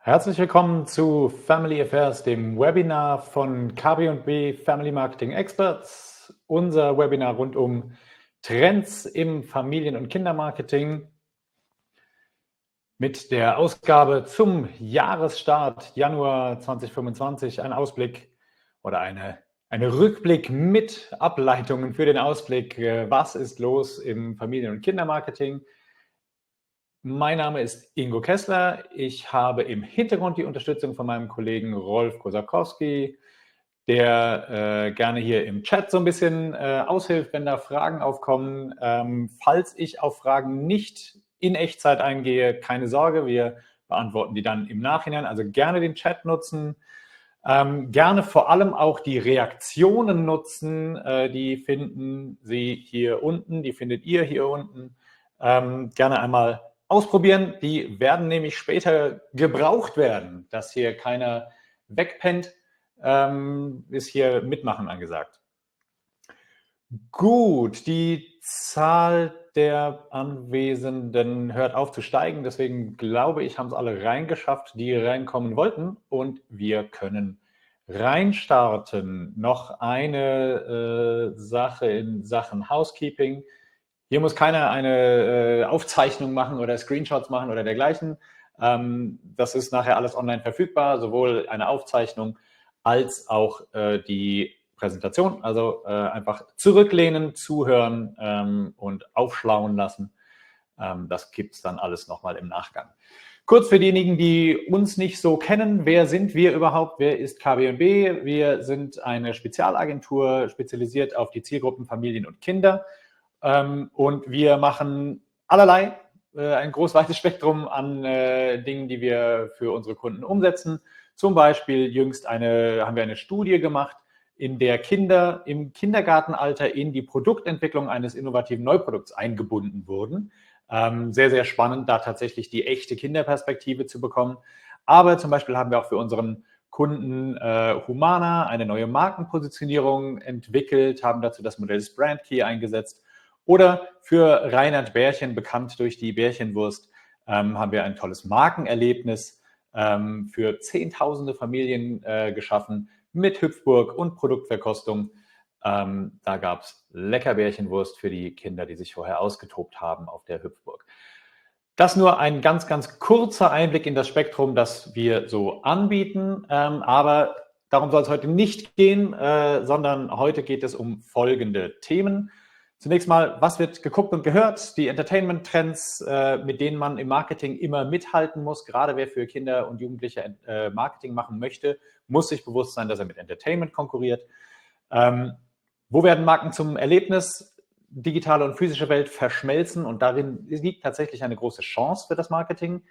Herzlich willkommen zu Family Affairs, dem Webinar von KB&B Family Marketing Experts. Unser Webinar rund um Trends im Familien- und Kindermarketing mit der Ausgabe zum Jahresstart Januar 2025. Ein Ausblick oder eine Rückblick mit Ableitungen für den Ausblick. Was ist los im Familien- und Kindermarketing? Mein Name ist Ingo Kessler. Ich habe im Hintergrund die Unterstützung von meinem Kollegen Rolf Kosakowski, der gerne hier im Chat so ein bisschen aushilft, wenn da Fragen aufkommen. Falls ich auf Fragen nicht in Echtzeit eingehe, keine Sorge, wir beantworten die dann im Nachhinein. Also gerne den Chat nutzen. Gerne vor allem auch die Reaktionen nutzen. Die finden Sie hier unten, die findet ihr hier unten. Gerne einmal ausprobieren. Die werden nämlich später gebraucht werden, dass hier keiner wegpennt. Ist hier Mitmachen angesagt. Gut, die Zahl der Anwesenden hört auf zu steigen. Deswegen glaube ich, haben es alle reingeschafft, die reinkommen wollten. Und wir können reinstarten. Noch eine Sache in Sachen Housekeeping. Hier muss keiner eine Aufzeichnung machen oder Screenshots machen oder dergleichen. Das ist nachher alles online verfügbar, sowohl eine Aufzeichnung als auch die Präsentation. Also einfach zurücklehnen, zuhören und aufschlauen lassen. Das gibt es dann alles nochmal im Nachgang. Kurz für diejenigen, die uns nicht so kennen, wer sind wir überhaupt? Wer ist KB&B? Wir sind eine Spezialagentur, spezialisiert auf die Zielgruppen Familien und Kinder. Und wir machen allerlei, ein großes Spektrum an Dingen, die wir für unsere Kunden umsetzen. Zum Beispiel jüngst haben wir eine Studie gemacht, in der Kinder im Kindergartenalter in die Produktentwicklung eines innovativen Neuprodukts eingebunden wurden. Sehr, sehr spannend, da tatsächlich die echte Kinderperspektive zu bekommen. Aber zum Beispiel haben wir auch für unseren Kunden Humana eine neue Markenpositionierung entwickelt, haben dazu das Modell des Brand Key eingesetzt. Oder für Reinhard Bärchen, bekannt durch die Bärchenwurst, haben wir ein tolles Markenerlebnis für Zehntausende Familien geschaffen mit Hüpfburg und Produktverkostung. Da gab es lecker Bärchenwurst für die Kinder, die sich vorher ausgetobt haben auf der Hüpfburg. Das nur ein ganz, ganz kurzer Einblick in das Spektrum, das wir so anbieten. Aber darum soll es heute nicht gehen, sondern heute geht es um folgende Themen. Zunächst mal, was wird geguckt und gehört? Die Entertainment-Trends, mit denen man im Marketing immer mithalten muss. Gerade wer für Kinder und Jugendliche Marketing machen möchte, muss sich bewusst sein, dass er mit Entertainment konkurriert. Wo werden Marken zum Erlebnis? Digitale und physische Welt verschmelzen und darin liegt tatsächlich eine große Chance für das Marketing.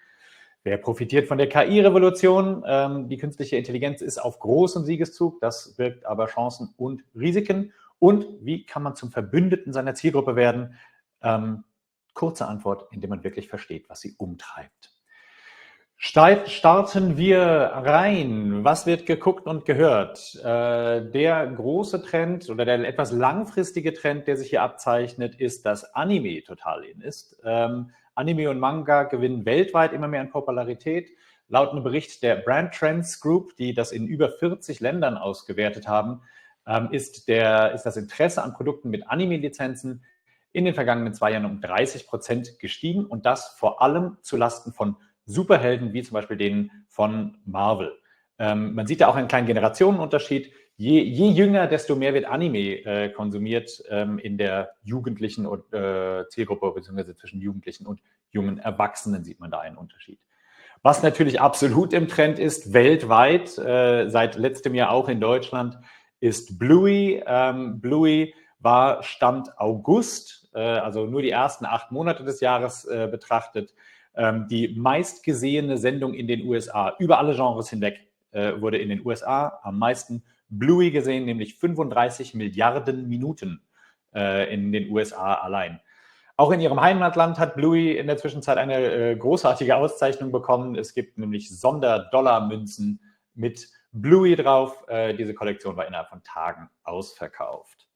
Wer profitiert von der KI-Revolution? Die künstliche Intelligenz ist auf großem Siegeszug, das birgt aber Chancen und Risiken. Und wie kann man zum Verbündeten seiner Zielgruppe werden? Kurze Antwort, indem man wirklich versteht, was sie umtreibt. Starten wir rein. Was wird geguckt und gehört? Der große Trend oder der etwas langfristige Trend, der sich hier abzeichnet, ist, dass Anime total in ist. Anime und Manga gewinnen weltweit immer mehr an Popularität. Laut einem Bericht der Brand Trends Group, die das in über 40 Ländern ausgewertet haben, ist das Interesse an Produkten mit Anime-Lizenzen in den vergangenen 2 Jahren um 30% gestiegen und das vor allem zulasten von Superhelden wie zum Beispiel denen von Marvel. Man sieht da auch einen kleinen Generationenunterschied. Je jünger, desto mehr wird Anime konsumiert in der jugendlichen Zielgruppe, beziehungsweise zwischen Jugendlichen und jungen Erwachsenen sieht man da einen Unterschied. Was natürlich absolut im Trend ist, weltweit, seit letztem Jahr auch in Deutschland, ist Bluey. Bluey war Stand August, also nur die ersten 8 Monate des Jahres betrachtet, die meistgesehene Sendung in den USA, über alle Genres hinweg, wurde in den USA am meisten Bluey gesehen, nämlich 35 Milliarden Minuten in den USA allein. Auch in ihrem Heimatland hat Bluey in der Zwischenzeit eine großartige Auszeichnung bekommen. Es gibt nämlich Sonderdollarmünzen mit Bluey drauf. Diese Kollektion war innerhalb von Tagen ausverkauft.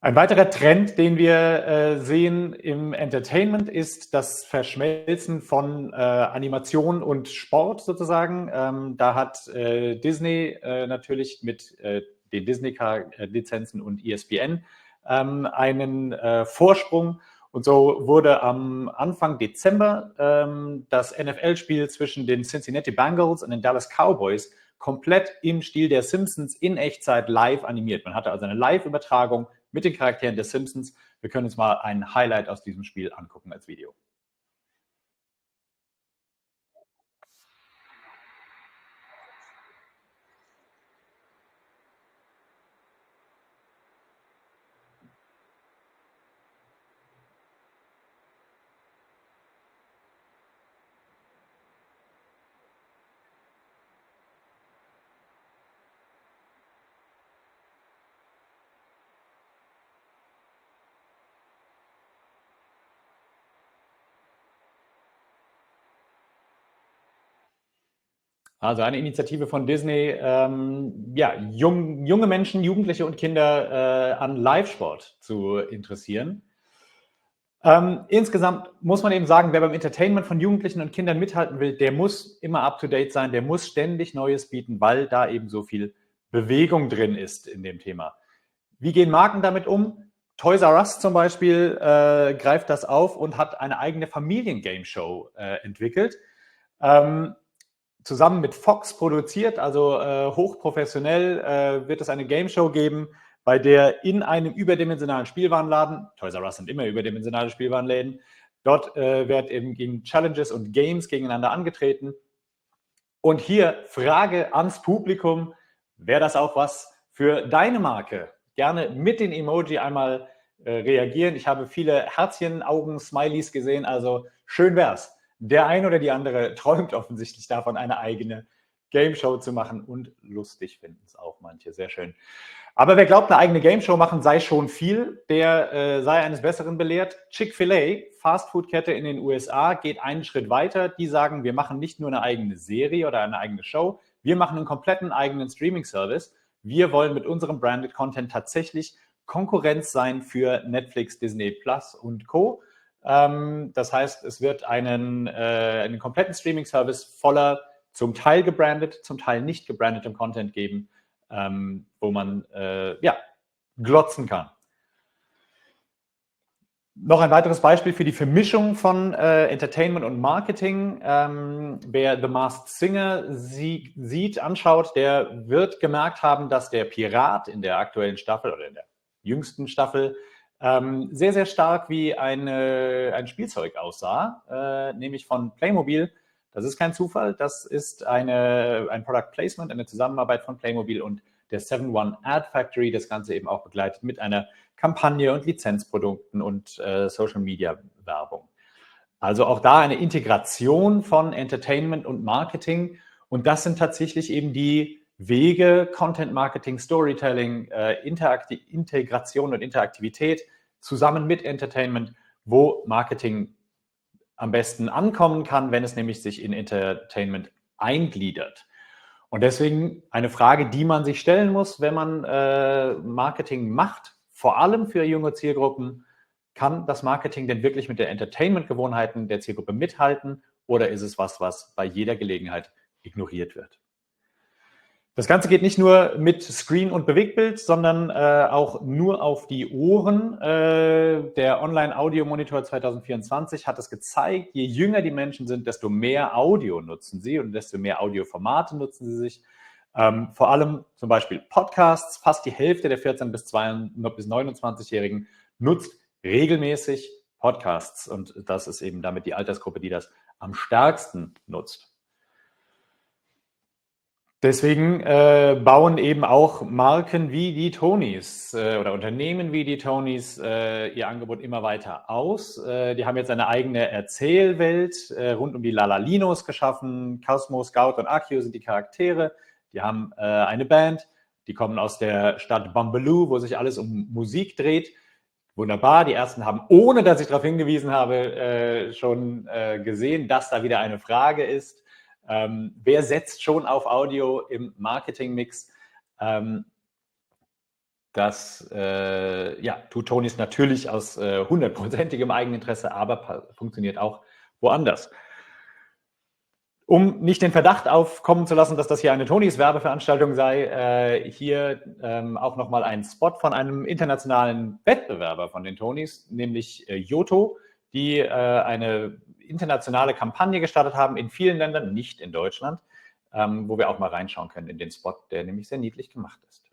Ein weiterer Trend, den wir sehen im Entertainment, ist das Verschmelzen von Animation und Sport sozusagen. Da hat Disney natürlich mit den Disney-Lizenzen und ESPN einen Vorsprung. Und so wurde am Anfang Dezember das NFL-Spiel zwischen den Cincinnati Bengals und den Dallas Cowboys komplett im Stil der Simpsons in Echtzeit live animiert. Man hatte also eine Live-Übertragung mit den Charakteren der Simpsons. Wir können uns mal ein Highlight aus diesem Spiel angucken als Video. Also eine Initiative von Disney, ja, junge Menschen, Jugendliche und Kinder an Live-Sport zu interessieren. Insgesamt muss man eben sagen, wer beim Entertainment von Jugendlichen und Kindern mithalten will, der muss immer up-to-date sein, der muss ständig Neues bieten, weil da eben so viel Bewegung drin ist in dem Thema. Wie gehen Marken damit um? Toys R Us zum Beispiel greift das auf und hat eine eigene Familien-Game-Show entwickelt. Zusammen mit Fox produziert, also hochprofessionell, wird es eine Game Show geben, bei der in einem überdimensionalen Spielwarenladen, Toys R Us sind immer überdimensionale Spielwarenläden, dort wird eben gegen Challenges und Games gegeneinander angetreten. Und hier Frage ans Publikum, wäre das auch was für deine Marke? Gerne mit den Emoji einmal reagieren. Ich habe viele Herzchen, Augen, Smileys gesehen, also schön wär's. Der eine oder die andere träumt offensichtlich davon, eine eigene Game Show zu machen und lustig finden es auch manche. Sehr schön. Aber wer glaubt, eine eigene Game Show machen sei schon viel, der sei eines Besseren belehrt. Chick-fil-A, Fastfood-Kette in den USA, geht einen Schritt weiter. Die sagen, wir machen nicht nur eine eigene Serie oder eine eigene Show, wir machen einen kompletten eigenen Streaming-Service. Wir wollen mit unserem Branded Content tatsächlich Konkurrenz sein für Netflix, Disney Plus und Co. Das heißt, es wird einen kompletten Streaming-Service voller, zum Teil gebrandet, zum Teil nicht gebrandetem Content geben, wo man ja, glotzen kann. Noch ein weiteres Beispiel für die Vermischung von Entertainment und Marketing. Wer The Masked Singer sieht, anschaut, der wird gemerkt haben, dass der Pirat in der aktuellen Staffel oder in der jüngsten Staffel sehr, sehr stark wie ein Spielzeug aussah, nämlich von Playmobil. Das ist kein Zufall, das ist ein Product Placement, eine Zusammenarbeit von Playmobil und der 7-One Ad Factory, das Ganze eben auch begleitet mit einer Kampagne und Lizenzprodukten und Social-Media-Werbung. Also auch da eine Integration von Entertainment und Marketing. Und das sind tatsächlich eben die Wege, Content Marketing, Storytelling, Integration und Interaktivität zusammen mit Entertainment, wo Marketing am besten ankommen kann, wenn es nämlich sich in Entertainment eingliedert. Und deswegen eine Frage, die man sich stellen muss, wenn man Marketing macht, vor allem für junge Zielgruppen: Kann das Marketing denn wirklich mit den Entertainment-Gewohnheiten der Zielgruppe mithalten oder ist es was bei jeder Gelegenheit ignoriert wird? Das Ganze geht nicht nur mit Screen und Bewegtbild, sondern auch nur auf die Ohren. Der Online-Audio-Monitor 2024 hat es gezeigt, je jünger die Menschen sind, desto mehr Audio nutzen sie und desto mehr Audioformate nutzen sie sich. Vor allem zum Beispiel Podcasts. Fast die Hälfte der 14- bis 29-Jährigen nutzt regelmäßig Podcasts. Und das ist eben damit die Altersgruppe, die das am stärksten nutzt. Deswegen bauen eben auch Marken wie die Tonys oder Unternehmen wie die Tonys ihr Angebot immer weiter aus. Die haben jetzt eine eigene Erzählwelt rund um die Lalalinos geschaffen. Cosmo, Scout und Akio sind die Charaktere. Die haben eine Band, die kommen aus der Stadt Bumbaloo, wo sich alles um Musik dreht. Wunderbar, die ersten haben, ohne dass ich darauf hingewiesen habe, schon gesehen, dass da wieder eine Frage ist. Wer setzt schon auf Audio im Marketingmix? Das tut Tonys natürlich aus 100%igem Eigeninteresse, aber funktioniert auch woanders. Um nicht den Verdacht aufkommen zu lassen, dass das hier eine Tonys Werbeveranstaltung sei, hier auch nochmal ein Spot von einem internationalen Wettbewerber von den Tonys, nämlich Yotto, die eine internationale Kampagne gestartet haben in vielen Ländern, nicht in Deutschland, wo wir auch mal reinschauen können in den Spot, der nämlich sehr niedlich gemacht ist.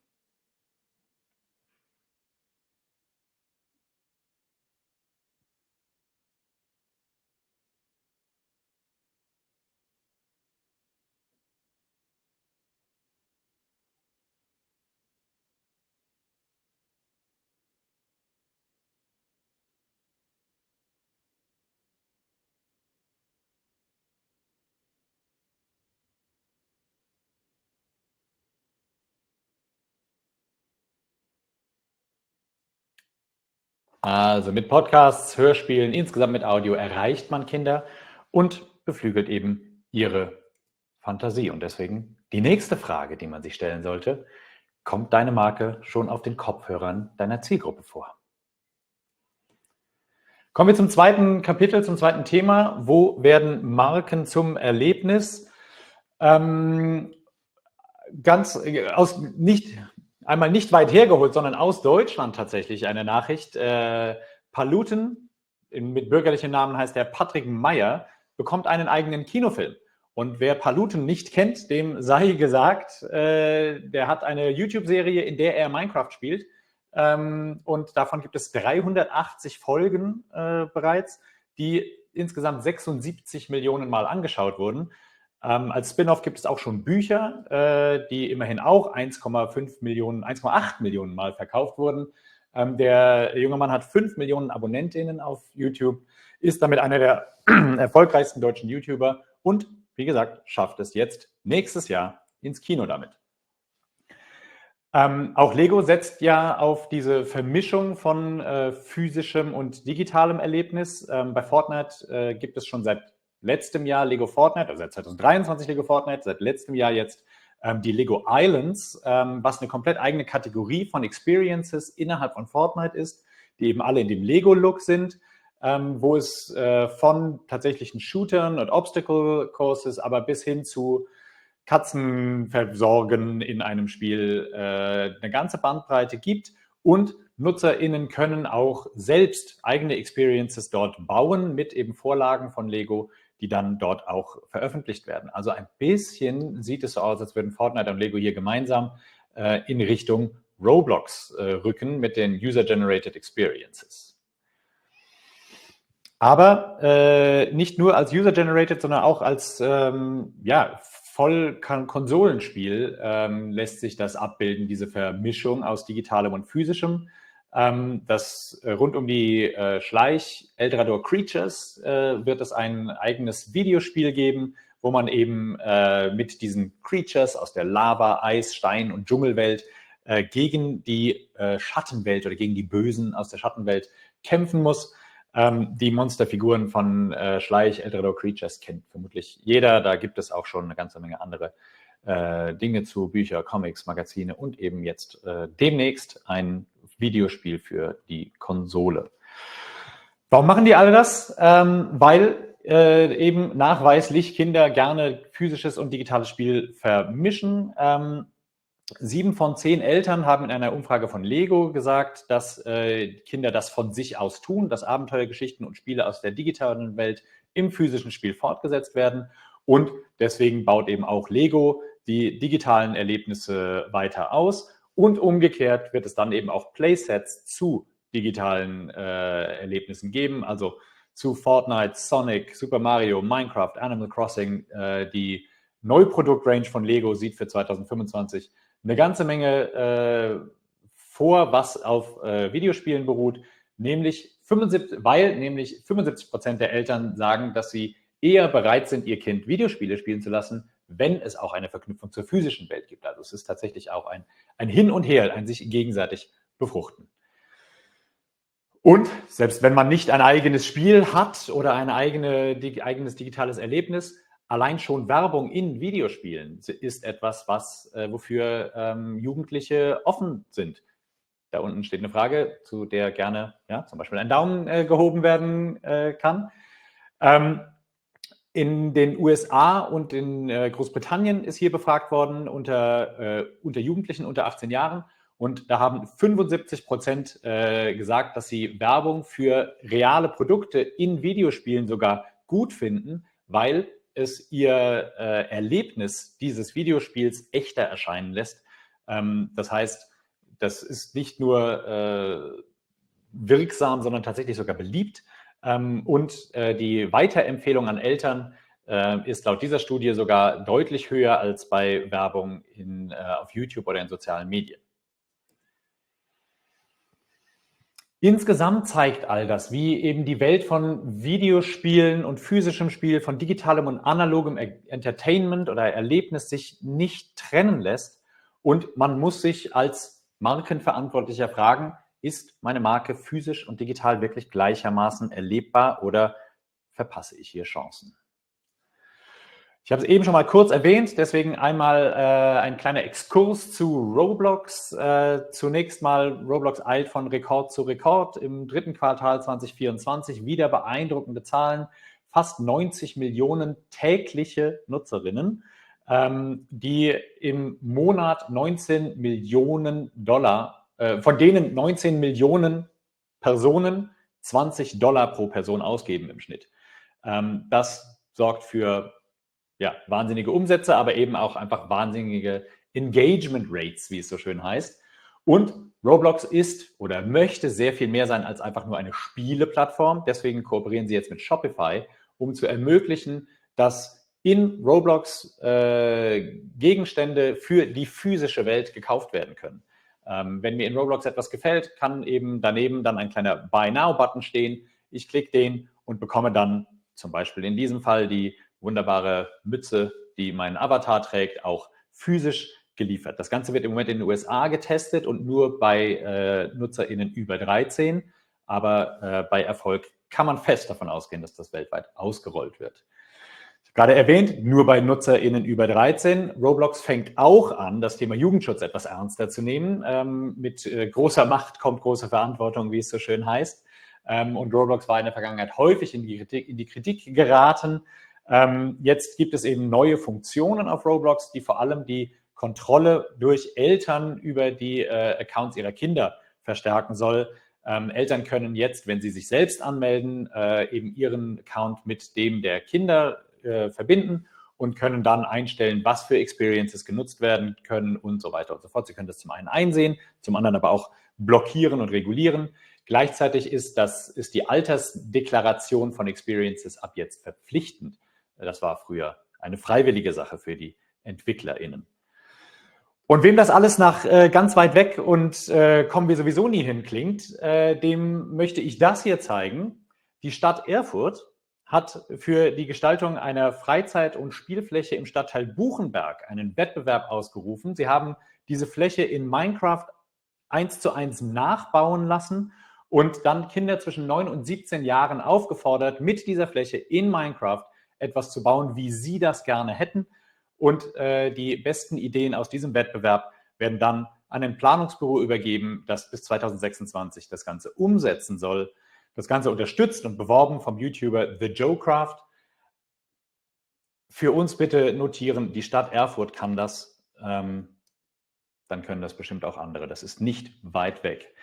Also mit Podcasts, Hörspielen, insgesamt mit Audio erreicht man Kinder und beflügelt eben ihre Fantasie. Und deswegen die nächste Frage, die man sich stellen sollte: Kommt deine Marke schon auf den Kopfhörern deiner Zielgruppe vor? Kommen wir zum zweiten Kapitel, zum zweiten Thema. Wo werden Marken zum Erlebnis? Nicht weit hergeholt, sondern aus Deutschland tatsächlich eine Nachricht. Paluten, mit bürgerlichem Namen heißt er Patrick Meyer, bekommt einen eigenen Kinofilm. Und wer Paluten nicht kennt, dem sei gesagt, der hat eine YouTube-Serie, in der er Minecraft spielt. Und davon gibt es 380 Folgen bereits, die insgesamt 76 Millionen Mal angeschaut wurden. Als Spin-off gibt es auch schon Bücher, die immerhin auch 1,8 Millionen Mal verkauft wurden. Der junge Mann hat 5 Millionen Abonnentinnen auf YouTube, ist damit einer der erfolgreichsten deutschen YouTuber und, wie gesagt, schafft es jetzt nächstes Jahr ins Kino damit. Auch Lego setzt ja auf diese Vermischung von physischem und digitalem Erlebnis. Bei Fortnite gibt es schon seit letztem Jahr Lego Fortnite, also seit 2023 Lego Fortnite, seit letztem Jahr jetzt die Lego Islands, was eine komplett eigene Kategorie von Experiences innerhalb von Fortnite ist, die eben alle in dem Lego-Look sind, wo es von tatsächlichen Shootern und Obstacle Courses, aber bis hin zu Katzen versorgen in einem Spiel eine ganze Bandbreite gibt, und NutzerInnen können auch selbst eigene Experiences dort bauen mit eben Vorlagen von Lego, die dann dort auch veröffentlicht werden. Also ein bisschen sieht es so aus, als würden Fortnite und Lego hier gemeinsam in Richtung Roblox rücken mit den User-Generated Experiences. Aber nicht nur als User-Generated, sondern auch als Voll-Konsolenspiel lässt sich das abbilden, diese Vermischung aus digitalem und physischem. Das rund um die Schleich-Eldrador Creatures wird es ein eigenes Videospiel geben, wo man eben mit diesen Creatures aus der Lava-, Eis-, Stein- und Dschungelwelt gegen die Schattenwelt oder gegen die Bösen aus der Schattenwelt kämpfen muss. Die Monsterfiguren von Schleich, Eldrador Creatures kennt vermutlich jeder. Da gibt es auch schon eine ganze Menge andere Dinge zu, Bücher, Comics, Magazine und eben jetzt demnächst ein Videospiel für die Konsole. Warum machen die alle das? Weil eben nachweislich Kinder gerne physisches und digitales Spiel vermischen. 7 von 10 Eltern haben in einer Umfrage von Lego gesagt, dass Kinder das von sich aus tun, dass Abenteuergeschichten und Spiele aus der digitalen Welt im physischen Spiel fortgesetzt werden. Und deswegen baut eben auch Lego die digitalen Erlebnisse weiter aus. Und umgekehrt wird es dann eben auch Playsets zu digitalen Erlebnissen geben, also zu Fortnite, Sonic, Super Mario, Minecraft, Animal Crossing. Die Neuproduktrange von Lego sieht für 2025 eine ganze Menge vor, was auf Videospielen beruht, weil nämlich 75% der Eltern sagen, dass sie eher bereit sind, ihr Kind Videospiele spielen zu lassen, wenn es auch eine Verknüpfung zur physischen Welt gibt. Also es ist tatsächlich auch ein Hin und Her, ein sich gegenseitig befruchten. Und selbst wenn man nicht ein eigenes Spiel hat oder ein eigenes digitales Erlebnis, allein schon Werbung in Videospielen ist etwas, wofür Jugendliche offen sind. Da unten steht eine Frage, zu der gerne zum Beispiel ein Daumen gehoben werden kann. In den USA und in Großbritannien ist hier befragt worden unter Jugendlichen unter 18 Jahren. Und da haben 75% gesagt, dass sie Werbung für reale Produkte in Videospielen sogar gut finden, weil es ihr Erlebnis dieses Videospiels echter erscheinen lässt. Das heißt, das ist nicht nur wirksam, sondern tatsächlich sogar beliebt. Und die Weiterempfehlung an Eltern ist laut dieser Studie sogar deutlich höher als bei Werbung auf YouTube oder in sozialen Medien. Insgesamt zeigt all das, wie eben die Welt von Videospielen und physischem Spiel, von digitalem und analogem Entertainment oder Erlebnis sich nicht trennen lässt. Und man muss sich als Markenverantwortlicher fragen, ist meine Marke physisch und digital wirklich gleichermaßen erlebbar oder verpasse ich hier Chancen? Ich habe es eben schon mal kurz erwähnt, deswegen einmal ein kleiner Exkurs zu Roblox. Zunächst mal, Roblox eilt von Rekord zu Rekord. Im dritten Quartal 2024 wieder beeindruckende Zahlen. Fast 90 Millionen tägliche Nutzerinnen, die im Monat 19 Millionen Dollar, von denen 19 Millionen Personen $20 pro Person ausgeben im Schnitt. Das sorgt für wahnsinnige Umsätze, aber eben auch einfach wahnsinnige Engagement Rates, wie es so schön heißt. Und Roblox ist oder möchte sehr viel mehr sein als einfach nur eine Spieleplattform. Deswegen kooperieren sie jetzt mit Shopify, um zu ermöglichen, dass in Roblox Gegenstände für die physische Welt gekauft werden können. Wenn mir in Roblox etwas gefällt, kann eben daneben dann ein kleiner Buy Now-Button stehen. Ich klicke den und bekomme dann zum Beispiel in diesem Fall die wunderbare Mütze, die mein Avatar trägt, auch physisch geliefert. Das Ganze wird im Moment in den USA getestet und nur bei NutzerInnen über 13. Aber bei Erfolg kann man fest davon ausgehen, dass das weltweit ausgerollt wird. Ich habe gerade erwähnt, nur bei NutzerInnen über 13. Roblox fängt auch an, das Thema Jugendschutz etwas ernster zu nehmen. Mit großer Macht kommt große Verantwortung, wie es so schön heißt. Und Roblox war in der Vergangenheit häufig in die Kritik geraten. Jetzt gibt es eben neue Funktionen auf Roblox, die vor allem die Kontrolle durch Eltern über die Accounts ihrer Kinder verstärken soll. Eltern können jetzt, wenn sie sich selbst anmelden, eben ihren Account mit dem der Kinder verbinden und können dann einstellen, was für Experiences genutzt werden können und so weiter und so fort. Sie können das zum einen einsehen, zum anderen aber auch blockieren und regulieren. Gleichzeitig ist die Altersdeklaration von Experiences ab jetzt verpflichtend. Das war früher eine freiwillige Sache für die EntwicklerInnen. Und wem das alles nach ganz weit weg und kommen wir sowieso nie hin klingt, dem möchte ich das hier zeigen. Die Stadt Erfurt hat für die Gestaltung einer Freizeit- und Spielfläche im Stadtteil Buchenberg einen Wettbewerb ausgerufen. Sie haben diese Fläche in Minecraft 1:1 nachbauen lassen und dann Kinder zwischen 9 und 17 Jahren aufgefordert, mit dieser Fläche in Minecraft etwas zu bauen, wie sie das gerne hätten. Und die besten Ideen aus diesem Wettbewerb werden dann an ein Planungsbüro übergeben, das bis 2026 das Ganze umsetzen soll. Das Ganze unterstützt und beworben vom YouTuber The Joecraft. Für uns bitte notieren, die Stadt Erfurt kann das, dann können das bestimmt auch andere. Das ist nicht weit weg.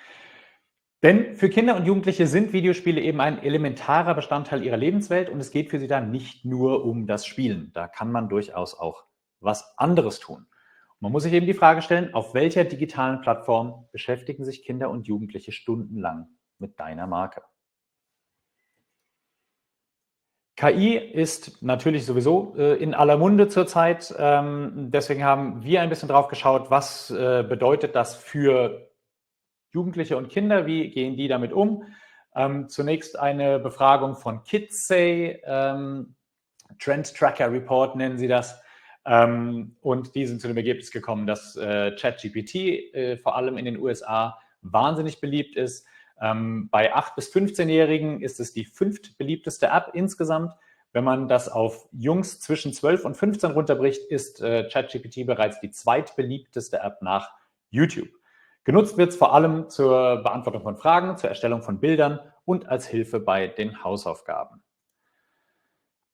Denn für Kinder und Jugendliche sind Videospiele eben ein elementarer Bestandteil ihrer Lebenswelt und es geht für sie dann nicht nur um das Spielen. Da kann man durchaus auch was anderes tun. Und man muss sich eben die Frage stellen, auf welcher digitalen Plattform beschäftigen sich Kinder und Jugendliche stundenlang mit deiner Marke? KI ist natürlich sowieso in aller Munde zurzeit. Deswegen haben wir ein bisschen drauf geschaut, was bedeutet das für Jugendliche und Kinder, wie gehen die damit um? Zunächst eine Befragung von Kidsay, Trend Tracker Report nennen sie das. Und die sind zu dem Ergebnis gekommen, dass ChatGPT vor allem in den USA wahnsinnig beliebt ist. Bei 8- bis 15-Jährigen ist es die 5. beliebteste App insgesamt. Wenn man das auf Jungs zwischen 12 und 15 runterbricht, ist ChatGPT bereits die 2. beliebteste App nach YouTube. Genutzt wird es vor allem zur Beantwortung von Fragen, zur Erstellung von Bildern und als Hilfe bei den Hausaufgaben.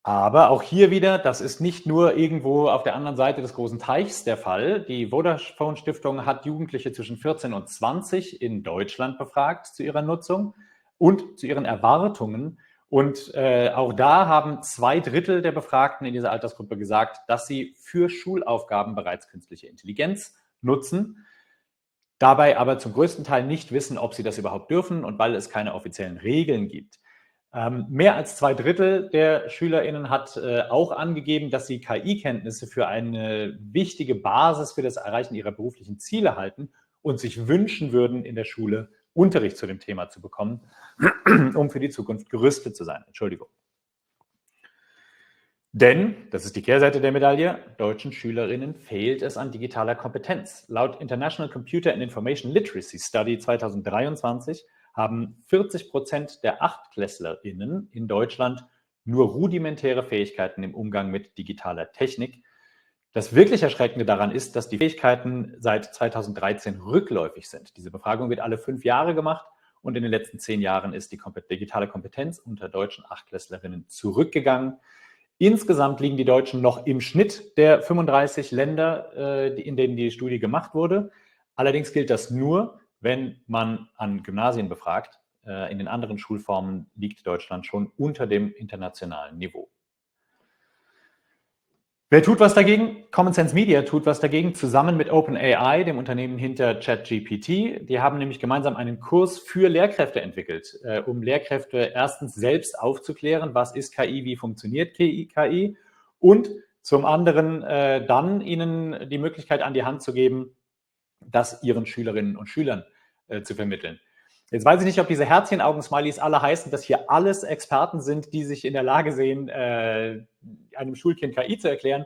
Aber auch hier wieder, das ist nicht nur irgendwo auf der anderen Seite des großen Teichs der Fall. Die Vodafone Stiftung hat Jugendliche zwischen 14 und 20 in Deutschland befragt zu ihrer Nutzung und zu ihren Erwartungen. Und auch da haben 2/3 der Befragten in dieser Altersgruppe gesagt, dass sie für Schulaufgaben bereits künstliche Intelligenz nutzen, dabei aber zum größten Teil nicht wissen, ob sie das überhaupt dürfen und weil es keine offiziellen Regeln gibt. Mehr als 2/3 der SchülerInnen hat auch angegeben, dass sie KI-Kenntnisse für eine wichtige Basis für das Erreichen ihrer beruflichen Ziele halten und sich wünschen würden, in der Schule Unterricht zu dem Thema zu bekommen, um für die Zukunft gerüstet zu sein. Entschuldigung. Denn, das ist die Kehrseite der Medaille, deutschen SchülerInnen fehlt es an digitaler Kompetenz. Laut International Computer and Information Literacy Study 2023 haben 40% der AchtklässlerInnen in Deutschland nur rudimentäre Fähigkeiten im Umgang mit digitaler Technik. Das wirklich Erschreckende daran ist, dass die Fähigkeiten seit 2013 rückläufig sind. Diese Befragung wird alle 5 Jahre gemacht und in den letzten 10 Jahren ist die digitale Kompetenz unter deutschen Achtklässlerinnen zurückgegangen. Insgesamt liegen die Deutschen noch im Schnitt der 35 Länder, in denen die Studie gemacht wurde. Allerdings gilt das nur, wenn man an Gymnasien befragt. In den anderen Schulformen liegt Deutschland schon unter dem internationalen Niveau. Wer tut was dagegen? Common Sense Media tut was dagegen, zusammen mit OpenAI, dem Unternehmen hinter ChatGPT. Die haben nämlich gemeinsam einen Kurs für Lehrkräfte entwickelt, um Lehrkräfte erstens selbst aufzuklären, was ist KI, wie funktioniert KI und zum anderen dann ihnen die Möglichkeit an die Hand zu geben, das ihren Schülerinnen und Schülern zu vermitteln. Jetzt weiß ich nicht, ob diese Herzchenaugen-Smileys alle heißen, dass hier alles Experten sind, die sich in der Lage sehen, einem Schulkind KI zu erklären,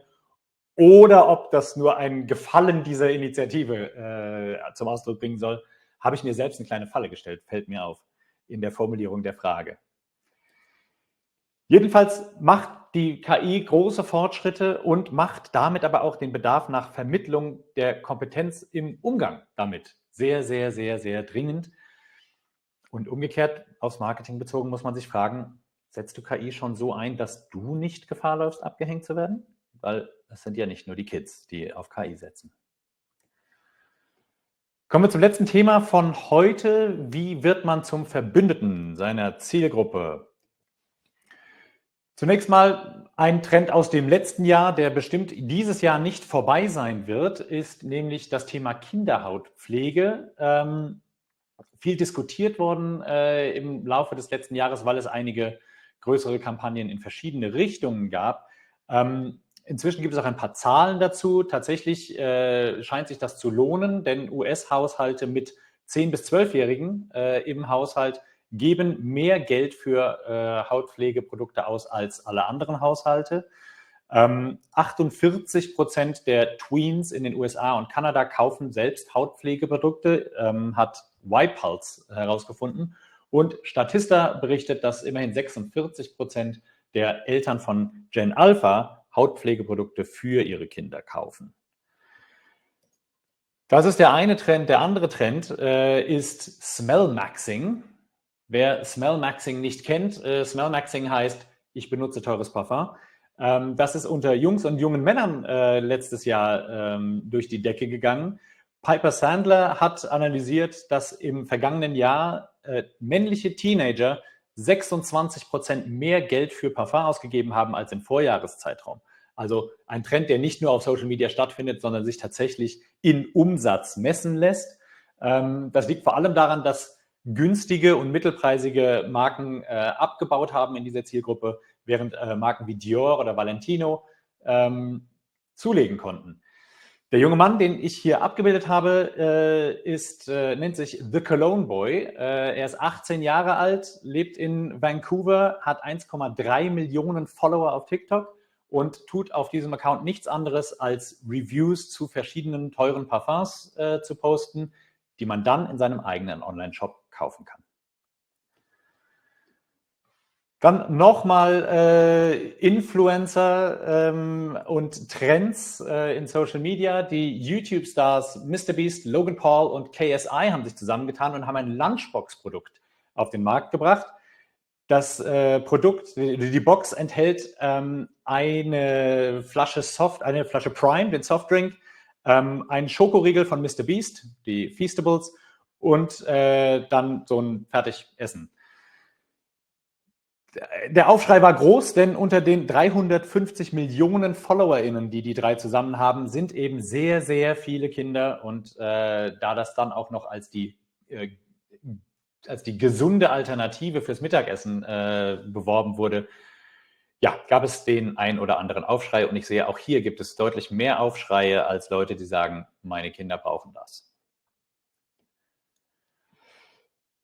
oder ob das nur ein Gefallen dieser Initiative zum Ausdruck bringen soll, habe ich mir selbst eine kleine Falle gestellt, fällt mir auf, in der Formulierung der Frage. Jedenfalls macht die KI große Fortschritte und macht damit aber auch den Bedarf nach Vermittlung der Kompetenz im Umgang damit sehr, sehr, sehr, sehr dringend. Und umgekehrt, aufs Marketing bezogen, muss man sich fragen, setzt du KI schon so ein, dass du nicht Gefahr läufst, abgehängt zu werden? Weil es sind ja nicht nur die Kids, die auf KI setzen. Kommen wir zum letzten Thema von heute. Wie wird man zum Verbündeten seiner Zielgruppe? Zunächst mal ein Trend aus dem letzten Jahr, der bestimmt dieses Jahr nicht vorbei sein wird, ist nämlich das Thema Kinderhautpflege. Viel diskutiert worden im Laufe des letzten Jahres, weil es einige größere Kampagnen in verschiedene Richtungen gab. Inzwischen gibt es auch ein paar Zahlen dazu. Tatsächlich scheint sich das zu lohnen, denn US-Haushalte mit 10- bis 12-Jährigen im Haushalt geben mehr Geld für Hautpflegeprodukte aus als alle anderen Haushalte. 48% der Tweens in den USA und Kanada kaufen selbst Hautpflegeprodukte, hat YPulse herausgefunden. Und Statista berichtet, dass immerhin 46% der Eltern von Gen Alpha Hautpflegeprodukte für ihre Kinder kaufen. Das ist der eine Trend. Der andere Trend ist Smell-Maxing. Wer Smell-Maxing nicht kennt, Smell-Maxing heißt, ich benutze teures Parfum. Das ist unter Jungs und jungen Männern letztes Jahr durch die Decke gegangen. Piper Sandler hat analysiert, dass im vergangenen Jahr männliche Teenager 26% mehr Geld für Parfum ausgegeben haben als im Vorjahreszeitraum. Also ein Trend, der nicht nur auf Social Media stattfindet, sondern sich tatsächlich in Umsatz messen lässt. Das liegt vor allem daran, dass günstige und mittelpreisige Marken abgebaut haben in dieser Zielgruppe, während Marken wie Dior oder Valentino zulegen konnten. Der junge Mann, den ich hier abgebildet habe, nennt sich The Cologne Boy. Er ist 18 Jahre alt, lebt in Vancouver, hat 1,3 Millionen Follower auf TikTok und tut auf diesem Account nichts anderes als Reviews zu verschiedenen teuren Parfums zu posten, die man dann in seinem eigenen Online-Shop kaufen kann. Dann nochmal Influencer und Trends in Social Media. Die YouTube-Stars MrBeast, Logan Paul und KSI haben sich zusammengetan und haben ein Lunchbox-Produkt auf den Markt gebracht. Das Produkt, die Box enthält eine Flasche Prime, den Softdrink, einen Schokoriegel von MrBeast, die Feastables und dann so ein Fertigessen. Der Aufschrei war groß, denn unter den 350 Millionen FollowerInnen, die die drei zusammen haben, sind eben sehr, sehr viele Kinder. Und da das dann auch noch als die gesunde Alternative fürs Mittagessen beworben wurde, ja, gab es den ein oder anderen Aufschrei. Und ich sehe, auch hier gibt es deutlich mehr Aufschreie als Leute, die sagen, meine Kinder brauchen das.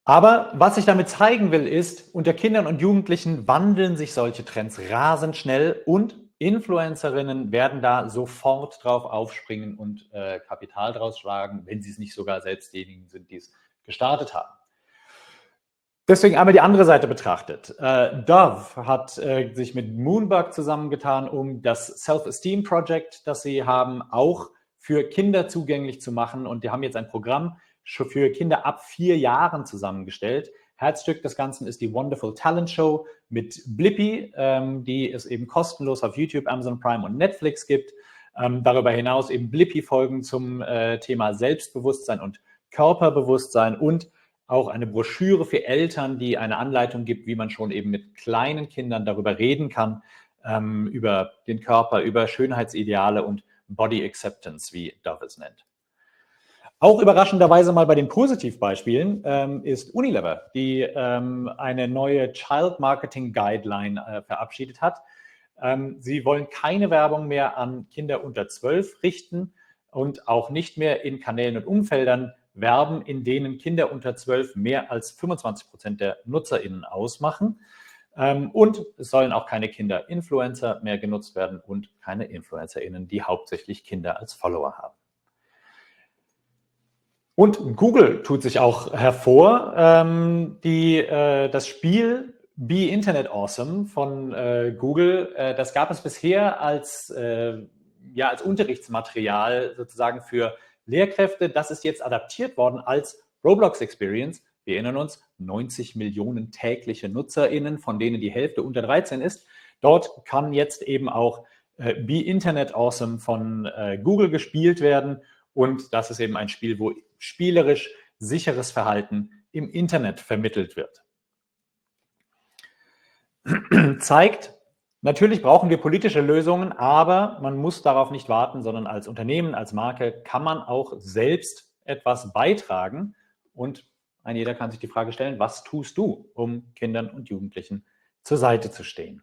Aber was ich damit zeigen will, ist, unter Kindern und Jugendlichen wandeln sich solche Trends rasend schnell und Influencerinnen werden da sofort drauf aufspringen und Kapital draus schlagen, wenn sie es nicht sogar selbst diejenigen sind, die es gestartet haben. Deswegen einmal die andere Seite betrachtet. Dove hat sich mit Moonbug zusammengetan, um das Self-Esteem Project, das sie haben, auch für Kinder zugänglich zu machen. Und die haben jetzt ein Programm für Kinder ab 4 Jahren zusammengestellt. Herzstück des Ganzen ist die Wonderful Talent Show mit Blippi, die es eben kostenlos auf YouTube, Amazon Prime und Netflix gibt. Darüber hinaus eben Blippi-Folgen zum Thema Selbstbewusstsein und Körperbewusstsein und auch eine Broschüre für Eltern, die eine Anleitung gibt, wie man schon eben mit kleinen Kindern darüber reden kann, über den Körper, über Schönheitsideale und Body Acceptance, wie Dove es nennt. Auch überraschenderweise mal bei den Positivbeispielen ist Unilever, die eine neue Child Marketing Guideline verabschiedet hat. Sie wollen keine Werbung mehr an Kinder unter 12 richten und auch nicht mehr in Kanälen und Umfeldern werben, in denen Kinder unter 12 mehr als 25% der NutzerInnen ausmachen. Und es sollen auch keine Kinder-Influencer mehr genutzt werden und keine InfluencerInnen, die hauptsächlich Kinder als Follower haben. Und Google tut sich auch hervor. Das Spiel Be Internet Awesome von Google, das gab es bisher als Unterrichtsmaterial sozusagen für Lehrkräfte. Das ist jetzt adaptiert worden als Roblox Experience. Wir erinnern uns, 90 Millionen tägliche NutzerInnen, von denen die Hälfte unter 13 ist. Dort kann jetzt eben auch Be Internet Awesome von Google gespielt werden. Und das ist eben ein Spiel, wo spielerisch sicheres Verhalten im Internet vermittelt wird. Zeigt, natürlich brauchen wir politische Lösungen, aber man muss darauf nicht warten, sondern als Unternehmen, als Marke kann man auch selbst etwas beitragen. Und ein jeder kann sich die Frage stellen, was tust du, um Kindern und Jugendlichen zur Seite zu stehen?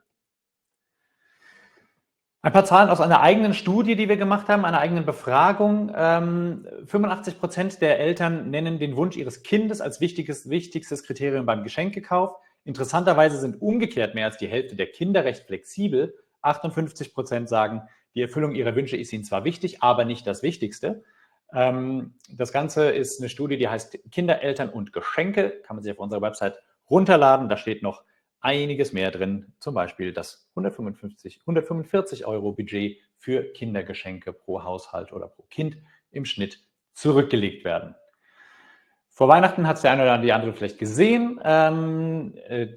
Ein paar Zahlen aus einer eigenen Studie, die wir gemacht haben, einer eigenen Befragung. 85% der Eltern nennen den Wunsch ihres Kindes als wichtigstes Kriterium beim Geschenkekauf. Interessanterweise sind umgekehrt mehr als die Hälfte der Kinder recht flexibel. 58% sagen, die Erfüllung ihrer Wünsche ist ihnen zwar wichtig, aber nicht das Wichtigste. Das Ganze ist eine Studie, die heißt Kinder, Eltern und Geschenke. Kann man sich auf unserer Website runterladen. Da steht noch einiges mehr drin, zum Beispiel das 145 Euro Budget für Kindergeschenke pro Haushalt oder pro Kind im Schnitt zurückgelegt werden. Vor Weihnachten hat es der eine oder die andere vielleicht gesehen.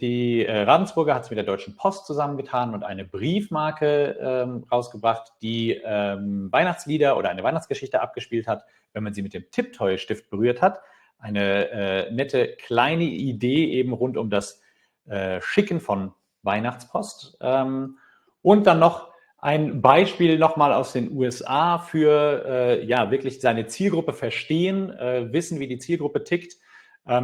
Die Ravensburger hat es mit der Deutschen Post zusammengetan und eine Briefmarke rausgebracht, die Weihnachtslieder oder eine Weihnachtsgeschichte abgespielt hat, wenn man sie mit dem Tipptoy-Stift berührt hat. Eine nette kleine Idee eben rund um das Schicken von Weihnachtspost. Und dann noch ein Beispiel nochmal aus den USA für wirklich seine Zielgruppe verstehen, wissen, wie die Zielgruppe tickt.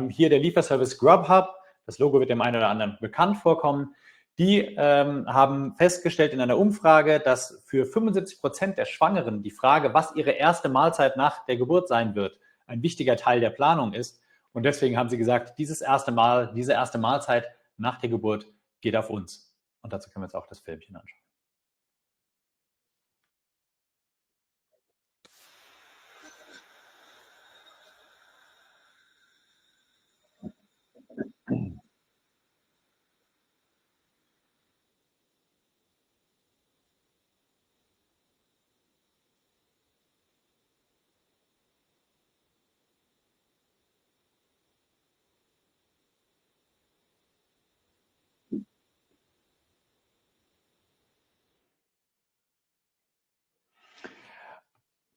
Hier der Lieferservice Grubhub, das Logo wird dem einen oder anderen bekannt vorkommen. Die haben festgestellt in einer Umfrage, dass für 75% der Schwangeren die Frage, was ihre erste Mahlzeit nach der Geburt sein wird, ein wichtiger Teil der Planung ist. Und deswegen haben sie gesagt, diese erste Mahlzeit nach der Geburt geht auf uns. Und dazu können wir jetzt auch das Filmchen anschauen.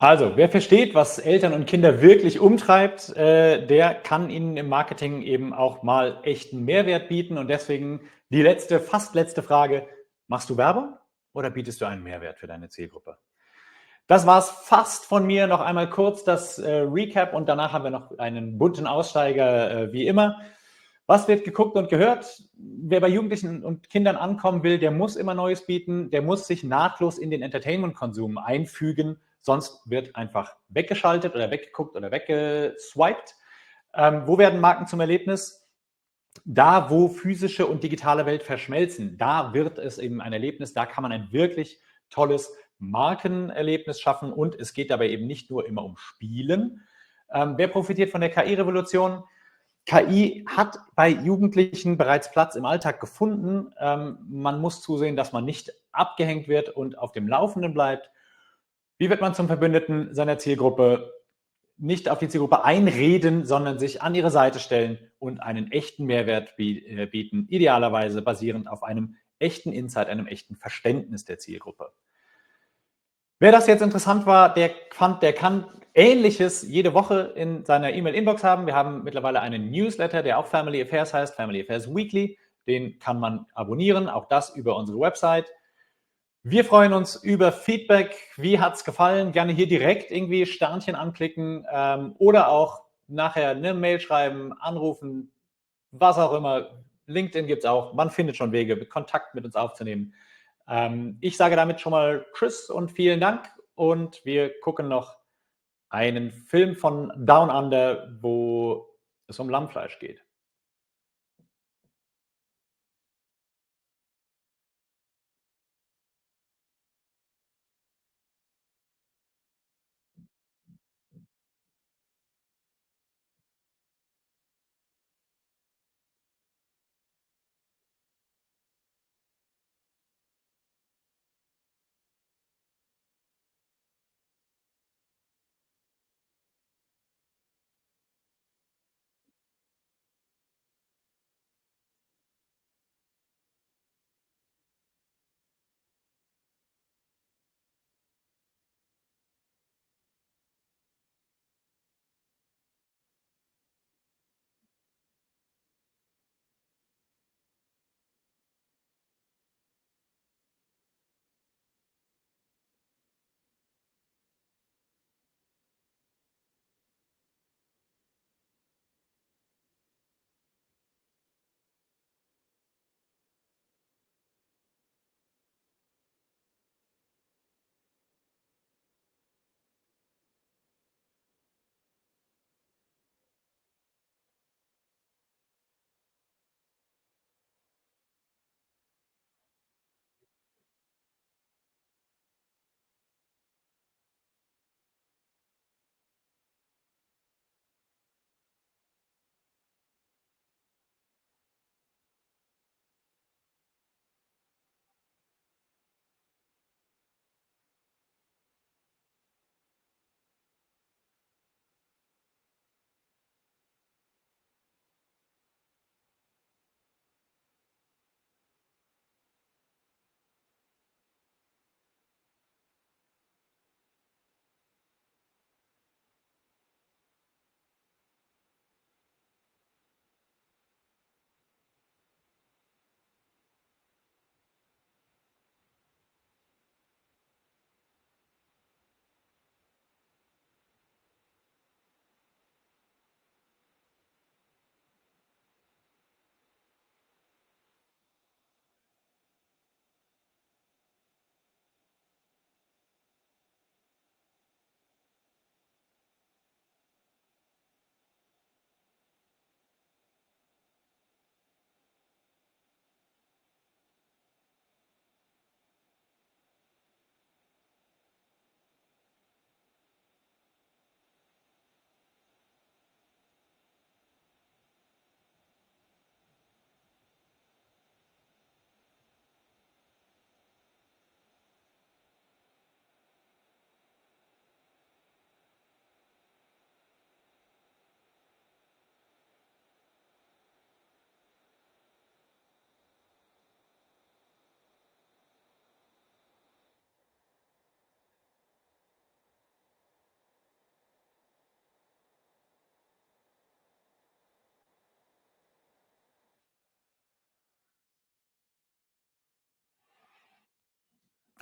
Also, wer versteht, was Eltern und Kinder wirklich umtreibt, der kann ihnen im Marketing eben auch mal echten Mehrwert bieten. Und deswegen die letzte, fast letzte Frage: Machst du Werbung oder bietest du einen Mehrwert für deine Zielgruppe? Das war's fast von mir. Noch einmal kurz das Recap und danach haben wir noch einen bunten Aussteiger, wie immer. Was wird geguckt und gehört? Wer bei Jugendlichen und Kindern ankommen will, der muss immer Neues bieten, der muss sich nahtlos in den Entertainment-Konsum einfügen, sonst wird einfach weggeschaltet oder weggeguckt oder weggeswiped. Wo werden Marken zum Erlebnis? Da, wo physische und digitale Welt verschmelzen, da wird es eben ein Erlebnis, da kann man ein wirklich tolles Markenerlebnis schaffen und es geht dabei eben nicht nur immer um Spielen. Wer profitiert von der KI-Revolution? KI hat bei Jugendlichen bereits Platz im Alltag gefunden. Man muss zusehen, dass man nicht abgehängt wird und auf dem Laufenden bleibt. Wie wird man zum Verbündeten seiner Zielgruppe? Nicht auf die Zielgruppe einreden, sondern sich an ihre Seite stellen und einen echten Mehrwert bieten, idealerweise basierend auf einem echten Insight, einem echten Verständnis der Zielgruppe. Wer das jetzt interessant war, der kann Ähnliches jede Woche in seiner E-Mail-Inbox haben. Wir haben mittlerweile einen Newsletter, der auch Family Affairs heißt, Family Affairs Weekly. Den kann man abonnieren, auch das über unsere Website. Wir freuen uns über Feedback. Wie hat es gefallen? Gerne hier direkt irgendwie Sternchen anklicken oder auch nachher eine Mail schreiben, anrufen, was auch immer. LinkedIn gibt es auch. Man findet schon Wege, Kontakt mit uns aufzunehmen. Ich sage damit schon mal Tschüss und vielen Dank. Und wir gucken noch einen Film von Down Under, wo es um Lammfleisch geht.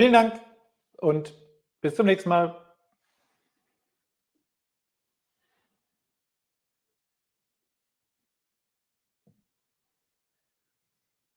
Vielen Dank und bis zum nächsten Mal.